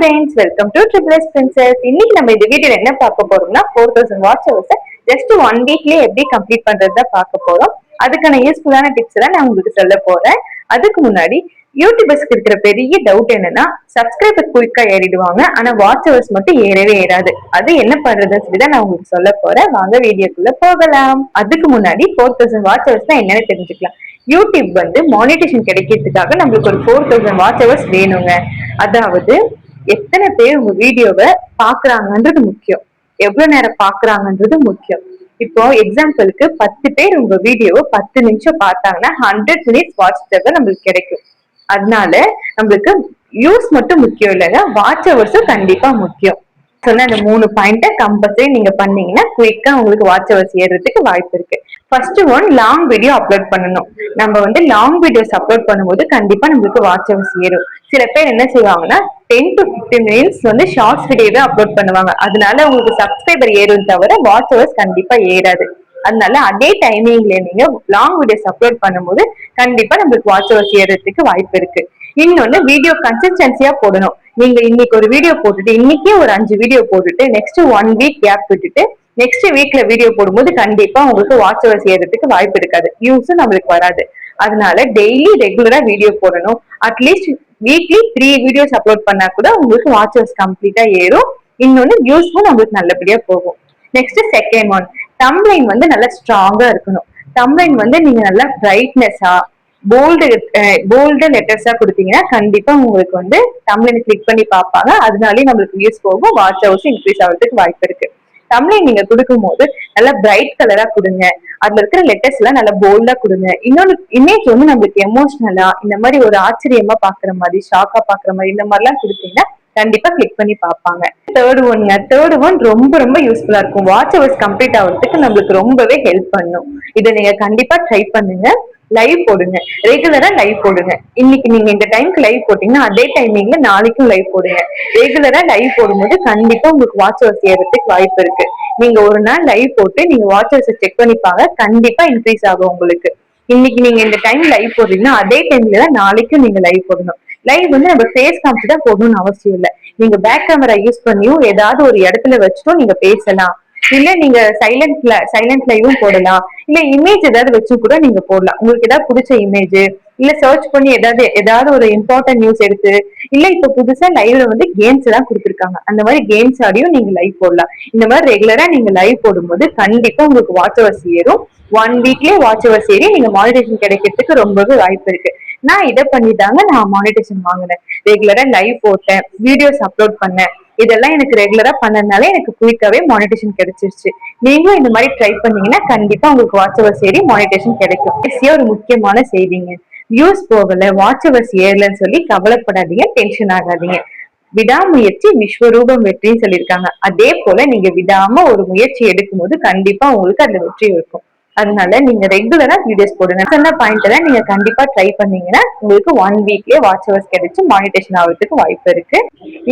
friends, welcome to Triple S Princess. இன்னைக்கு நம்ம இந்த வீடியோல என்ன பார்க்க போறோம்னா 4000 வாட்ச் ஹவர்ஸ் ஜஸ்ட் 1 வீக்லயே எப்படி கம்ப்ளீட் பண்றதா பார்க்க போறோம். அதுக்கான யூஸ்ஃபுல்லான டிப்ஸ் தான் நான் உங்களுக்கு சொல்ல போறேன். அதுக்கு முன்னாடி யூடியூபர்ஸ்க்கு இருக்கிற பெரிய டவுட் என்னன்னா சப்ஸ்கிரைபர் குயிக்கா ஏறிடுவாங்க, ஆனா வாட்ச் ஹவர்ஸ் மட்டும் ஏறவே ஏறாது. அது என்ன பண்றதுன்னு சொல்லி தான் நான் உங்களுக்கு சொல்ல போறேன். வாங்க வீடியோக்குள்ள போகலாம். அதுக்கு முன்னாடி 4000 வாட்ச் ஹவர்ஸ் தான் என்னன்னு தெரிஞ்சுக்கலாம். யூடியூப் மானிட்டேஷன் கிடைக்கிறதுக்காக நம்மளுக்கு ஒரு 4000 வாட்ச் ஹவர்ஸ் வேணுங்க. அதாவது எத்தனை பேர் உங்க வீடியோவை பாக்குறாங்கன்றது முக்கியம், எவ்வளவு நேரம் பாக்குறாங்கன்றது முக்கியம். இப்போ எக்ஸாம்பிளுக்கு 10 பேர் உங்க வீடியோவை 10 நிமிஷம் பார்த்தாங்கன்னா 100 மினிட்ஸ் வாட்ச் ஹவர் நம்மளுக்கு கிடைக்கும். அதனால நம்மளுக்கு வியூஸ் மட்டும் முக்கியம் இல்லைங்க, வாட்ச் ஹவர்ஸும் கண்டிப்பா முக்கியம். சொன்ன அந்த 3 பாயிண்ட கம்பல்சரி நீங்க பண்ணீங்கன்னா குயிக்கா உங்களுக்கு வாட்ச் ஹவர்ஸ் ஏறதுக்கு வாய்ப்பு இருக்கு. First one, long video upload பண்ணணும். நம்ம லாங் வீடியோஸ் அப்லோட் பண்ணும்போது கண்டிப்பா நம்மளுக்கு வாட்ச் ஹவர்ஸ் ஏறும். சில பேர் என்ன செய்வாங்கன்னா 10 to 15 மினிட்ஸ் ஷார்ட்ஸ் வீடியோவே அப்லோட் பண்ணுவாங்க. அதனால உங்களுக்கு சப்ஸ்கிரைபர் ஏறும் தவிர வாட்ச் ஹவர்ஸ் கண்டிப்பா ஏறாது. அதனால அதே டைமிங்ல நீங்க லாங் வீடியோஸ் அப்லோட் பண்ணும்போது கண்டிப்பா நம்மளுக்கு வாட்ச் ஹவர்ஸ் ஏறதுக்கு வாய்ப்பு இருக்கு. இன்னொன்னு, வீடியோ கன்சிஸ்டன்சியா போடணும். நீங்க இன்னைக்கு ஒரு வீடியோ போட்டுட்டு இன்னைக்கே ஒரு 5 வீடியோ போட்டுட்டு நெக்ஸ்ட் 1 வீக் கேப் விட்டுட்டு நெக்ஸ்ட் வீக்ல வீடியோ போடும்போது கண்டிப்பா உங்களுக்கு வாட்ச் ஹவர்ஸ் ஏறதுக்கு வாய்ப்பு இருக்காது, வியூஸும் நம்மளுக்கு வராது. அதனால டெய்லி ரெகுலரா வீடியோ போடணும். அட்லீஸ்ட் வீக்லி 3 வீடியோஸ் அப்லோட் பண்ணா கூட உங்களுக்கு வாட்ச் ஹவர்ஸ் கம்ப்ளீட்டா ஏறும். இன்னொன்னு, வியூஸும் நம்மளுக்கு நல்லபடியா போகும். நெக்ஸ்ட் செகண்ட் ஒன், தம்ப்லைன் நல்லா ஸ்ட்ராங்கா இருக்கணும். தம்ப்லைன் நீங்க நல்லா பிரைட்னஸா போல்டு லெட்டர்ஸா கொடுத்தீங்கன்னா கண்டிப்பா உங்களுக்கு தம்ப்லைன் கிளிக் பண்ணி பார்ப்பாங்க. அதனாலே நம்மளுக்கு வியூஸ் போகும், வாட்ச் ஹவர்ஸ் இன்க்ரீஸ் ஆகிறதுக்கு வாய்ப்பு இருக்கு. தம்ப்லைன் நீங்க கொடுக்கும் போது நல்லா பிரைட் கலரா கொடுங்க. அதுல இருக்கிற லெட்டர்ஸ் எல்லாம் நல்லா போல்டா கொடுங்க. இன்னொரு இமேஜ் நம்மளுக்கு எமோஷனலா இந்த மாதிரி ஒரு ஆச்சரியமா பாக்குற மாதிரி, ஷாக்கா பாக்குற மாதிரி இந்த மாதிரி எல்லாம் கொடுத்தீங்கன்னா கண்டிப்பா கிளிக் பண்ணி பார்ப்பாங்க. தேர்ட் ஒன் ரொம்ப ரொம்ப யூஸ்ஃபுல்லா இருக்கும். வாட்ச் ஹவர்ஸ் கம்ப்ளீட் ஆகிறதுக்கு நம்மளுக்கு ரொம்பவே ஹெல்ப் பண்ணும். இதை நீங்க கண்டிப்பா ட்ரை பண்ணுங்க. லைவ் போடுங்க, ரெகுலரா லைவ் போடுங்க. இன்னைக்கு நீங்க இந்த டைம்க்கு லைவ் போட்டீங்கன்னா அதே டைமிங்ல நாளைக்கும் லைவ் போடுங்க. ரெகுலரா லைவ் போடும்போது கண்டிப்பா உங்களுக்கு வாட்ச் ஹவர்ஸ் ஏறதுக்கு வாய்ப்பு இருக்கு. நீங்க ஒரு நாள் லைவ் போட்டு நீங்க வாட்ச் ஹவர்ஸ் செக் பண்ணிப்பாங்க, கண்டிப்பா இன்க்ரீஸ் ஆகும் உங்களுக்கு. இன்னைக்கு நீங்க இந்த டைம் லைவ் போடுறீங்கன்னா அதே டைம்ல தான் நாளைக்கும் நீங்க லைவ் போடணும். லைவ் நம்ம ஃபேஸ் காமிச்சுதான் போடணும்னு அவசியம் இல்லை. நீங்க பேக் கேமரா யூஸ் பண்ணியும் ஏதாவது ஒரு இடத்துல வச்சுட்டும் நீங்க பேசலாம். இல்ல நீங்க சைலண்ட் லைவும் போடலாம். இல்ல இமேஜ் ஏதாவது வச்சு கூட நீங்க போடலாம். உங்களுக்கு ஏதாவது பிடிச்ச இமேஜ் இல்ல சர்ச் பண்ணி ஏதாவது ஒரு இம்பார்ட்டன்ட் நியூஸ் எடுத்து, இல்ல இப்ப புதுசா லைவ்ல கேம்ஸ் எல்லாம் கொடுத்துருக்காங்க, அந்த மாதிரி கேம்ஸ் ஆடியும் நீங்க லைவ் போடலாம். இந்த மாதிரி ரெகுலரா நீங்க லைவ் போடும்போது கண்டிப்பா உங்களுக்கு வாட்ச் ஹவர்ஸ் ஏறும். 1 வீக்லயே வாட்ச் ஹவர்ஸ் ஏறி நீங்க மானிட்டேஷன் கிடைக்கிறதுக்கு ரொம்பவே வாய்ப்பு இருக்கு. நான் இதை பண்ணிட்டாங்க நான் மானிட்டேஷன் வாங்கினேன். ரெகுலரா லைவ் போட்டேன், வீடியோஸ் அப்லோட் பண்ணேன். இதெல்லாம் எனக்கு ரெகுலரா பண்ணதுனால எனக்கு குயிக்காவே மானிட்டேஷன் கிடைச்சிருச்சு. நீங்களும் இந்த மாதிரி ட்ரை பண்ணீங்கன்னா கண்டிப்பா உங்களுக்கு வாட்ச் ஹவர்ஸ் ஏறி மானிட்டேஷன் கிடைக்கும். ஒரு முக்கியமான செய்திங்க, வியூஸ் போகல வாட்ச் ஹவர்ஸ் ஏறலன்னு சொல்லி கவலைப்படாதீங்க, டென்ஷன் ஆகாதீங்க. விடாமுயற்சி விஸ்வரூபம் வெற்றின்னு சொல்லியிருக்காங்க. அதே போல நீங்க விடாம ஒரு முயற்சி எடுக்கும் போது கண்டிப்பா உங்களுக்கு அந்த வெற்றி இருக்கும். அதனால நீங்க ரெகுலரா வீடியோஸ் போடுங்க. சொன்ன பாயிண்ட் எல்லாம் நீங்க கண்டிப்பா ட்ரை பண்ணீங்கன்னா உங்களுக்கு 1 வீக்லயே வாட்ச் ஹவர்ஸ் கிடைச்சு மானிட்டேஷன் ஆகிறதுக்கு வாய்ப்பு இருக்கு.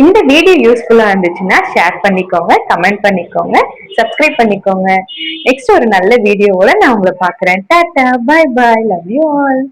இந்த வீடியோ யூஸ்ஃபுல்லா இருந்துச்சுன்னா ஷேர் பண்ணிக்கோங்க, கமெண்ட் பண்ணிக்கோங்க, சப்ஸ்கிரைப் பண்ணிக்கோங்க. நெக்ஸ்ட் ஒரு நல்ல வீடியோவோட நான் உங்களை பாக்குறேன். Tata, bye bye, love you all.